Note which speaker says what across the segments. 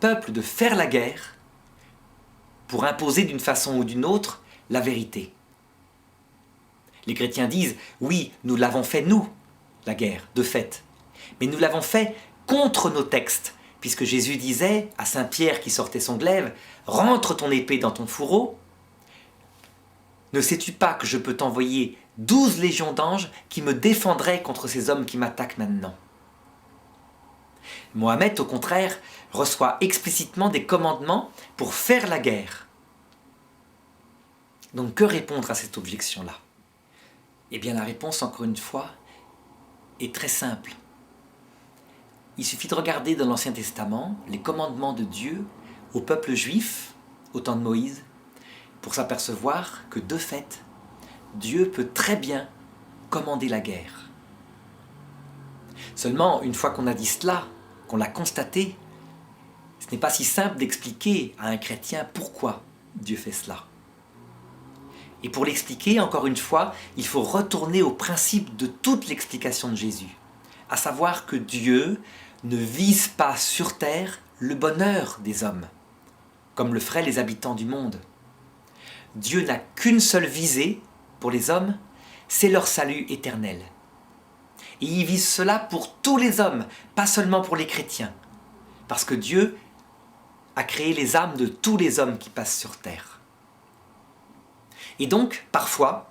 Speaker 1: peuple de faire la guerre pour imposer d'une façon ou d'une autre la vérité. Les chrétiens disent, oui, nous l'avons fait nous, la guerre, de fait. Mais nous l'avons fait contre nos textes, puisque Jésus disait à Saint Pierre qui sortait son glaive, « Rentre ton épée dans ton fourreau. Ne sais-tu pas que je peux t'envoyer 12 légions d'anges qui me défendraient contre ces hommes qui m'attaquent maintenant ?» Mohammed, au contraire, reçoit explicitement des commandements pour faire la guerre. Donc que répondre à cette objection-là? Eh bien la réponse, encore une fois, est très simple. Il suffit de regarder dans l'Ancien Testament les commandements de Dieu au peuple juif, au temps de Moïse, pour s'apercevoir que de fait, Dieu peut très bien commander la guerre. Seulement, une fois qu'on a dit cela, qu'on l'a constaté, ce n'est pas si simple d'expliquer à un chrétien pourquoi Dieu fait cela. Et pour l'expliquer, encore une fois, il faut retourner au principe de toute l'explication de Jésus, à savoir que Dieu ne vise pas sur terre le bonheur des hommes, comme le feraient les habitants du monde. Dieu n'a qu'une seule visée pour les hommes, c'est leur salut éternel. Et il vise cela pour tous les hommes, pas seulement pour les chrétiens, parce que Dieu a créé les âmes de tous les hommes qui passent sur terre. Et donc, parfois,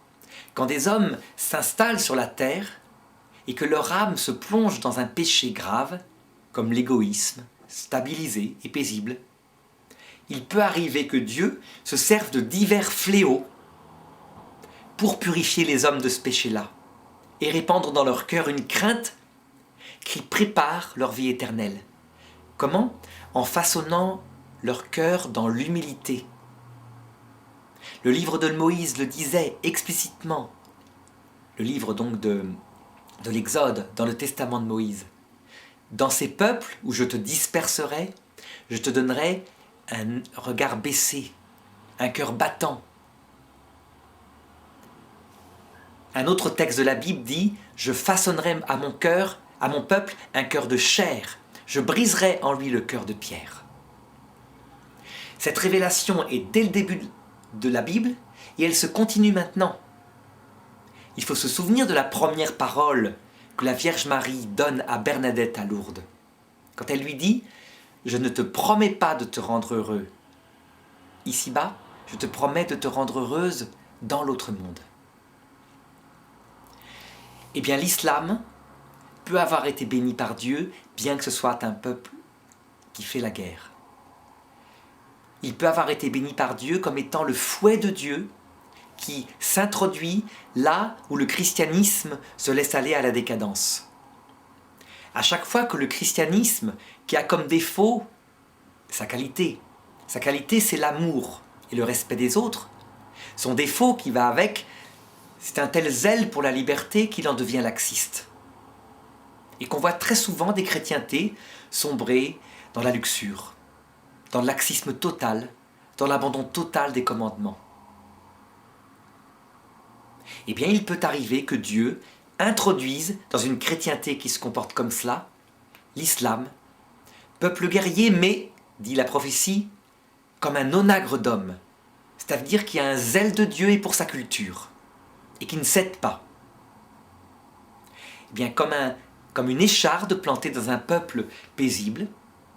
Speaker 1: quand des hommes s'installent sur la terre et que leur âme se plonge dans un péché grave, comme l'égoïsme, stabilisé et paisible, il peut arriver que Dieu se serve de divers fléaux pour purifier les hommes de ce péché-là et répandre dans leur cœur une crainte qui prépare leur vie éternelle. Comment? En façonnant leur cœur dans l'humilité. Le livre de Moïse le disait explicitement, le livre donc de l'Exode, dans le testament de Moïse. Dans ces peuples où je te disperserai, je te donnerai un regard baissé, un cœur battant. Un autre texte de la Bible dit « Je façonnerai à mon cœur, à mon peuple, un cœur de chair. Je briserai en lui le cœur de pierre. » Cette révélation est dès le début de la Bible et elle se continue maintenant. Il faut se souvenir de la première parole que la Vierge Marie donne à Bernadette à Lourdes. Quand elle lui dit « Je ne te promets pas de te rendre heureux. Ici-bas, je te promets de te rendre heureuse dans l'autre monde. » Eh bien, l'islam peut avoir été béni par Dieu, bien que ce soit un peuple qui fait la guerre. Il peut avoir été béni par Dieu comme étant le fouet de Dieu qui s'introduit là où le christianisme se laisse aller à la décadence. À chaque fois que le christianisme, qui a comme défaut sa qualité c'est l'amour et le respect des autres, son défaut qui va avec, c'est un tel zèle pour la liberté qu'il en devient laxiste. Et qu'on voit très souvent des chrétientés sombrer dans la luxure, dans le laxisme total, dans l'abandon total des commandements. Eh bien, il peut arriver que Dieu introduise dans une chrétienté qui se comporte comme cela, l'islam, peuple guerrier, mais, dit la prophétie, comme un onagre d'homme, c'est-à-dire qui a un zèle de Dieu et pour sa culture, et qui ne cède pas. Eh bien, comme une écharde plantée dans un peuple paisible,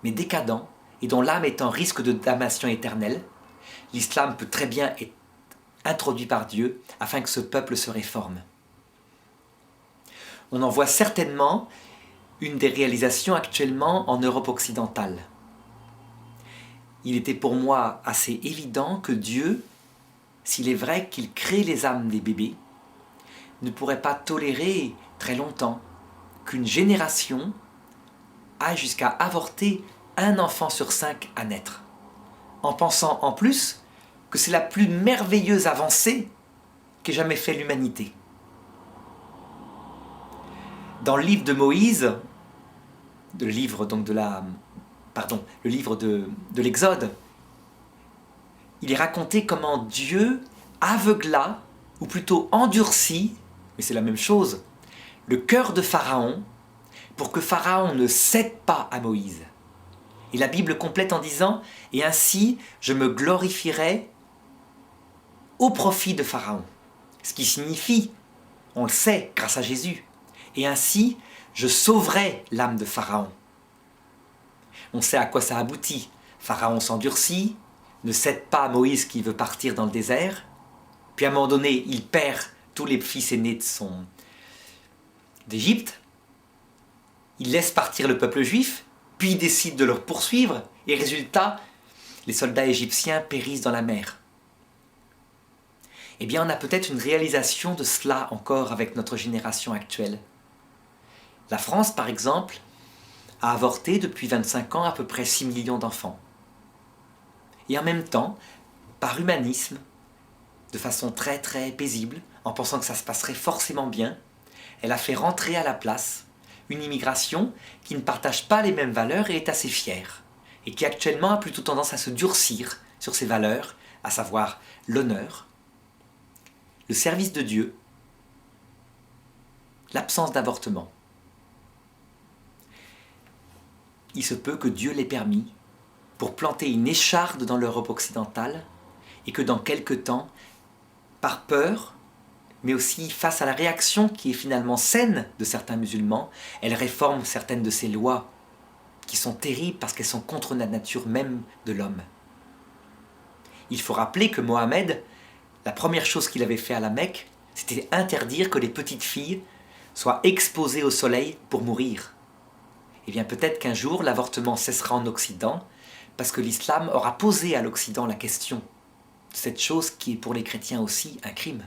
Speaker 1: mais décadent, et dont l'âme est en risque de damnation éternelle, l'islam peut très bien être introduit par Dieu afin que ce peuple se réforme. On en voit certainement une des réalisations actuellement en Europe occidentale. Il était pour moi assez évident que Dieu, s'il est vrai qu'il crée les âmes des bébés, ne pourrait pas tolérer très longtemps qu'une génération aille jusqu'à avorter un enfant sur 5 à naître, en pensant en plus que c'est la plus merveilleuse avancée qu'ait jamais fait l'humanité. Dans le livre de Moïse, le livre de l'Exode, il est raconté comment Dieu aveugla, ou plutôt endurcit, mais c'est la même chose, le cœur de Pharaon, pour que Pharaon ne cède pas à Moïse. Et la Bible complète en disant « Et ainsi, je me glorifierai au profit de Pharaon ». Ce qui signifie, on le sait grâce à Jésus, « Et ainsi, je sauverai l'âme de Pharaon ». On sait à quoi ça aboutit. Pharaon s'endurcit, ne cède pas à Moïse qui veut partir dans le désert, puis à un moment donné, il perd tous les fils aînés d'Égypte, il laisse partir le peuple juif, puis il décide de le poursuivre, et résultat, les soldats égyptiens périssent dans la mer. Eh bien, on a peut-être une réalisation de cela encore avec notre génération actuelle. La France, par exemple, a avorté depuis 25 ans à peu près 6 millions d'enfants. Et en même temps, par humanisme, de façon très très paisible, en pensant que ça se passerait forcément bien, elle a fait rentrer à la place une immigration qui ne partage pas les mêmes valeurs et est assez fière, et qui actuellement a plutôt tendance à se durcir sur ses valeurs, à savoir l'honneur, le service de Dieu, l'absence d'avortement. Il se peut que Dieu l'ait permis pour planter une écharde dans l'Europe occidentale et que dans quelque temps, par peur, mais aussi face à la réaction qui est finalement saine de certains musulmans, elle réforme certaines de ces lois qui sont terribles parce qu'elles sont contre la nature même de l'homme. Il faut rappeler que Mohammed, la première chose qu'il avait fait à la Mecque, c'était interdire que les petites filles soient exposées au soleil pour mourir. Eh bien peut-être qu'un jour l'avortement cessera en Occident parce que l'islam aura posé à l'Occident la question de cette chose qui est pour les chrétiens aussi un crime.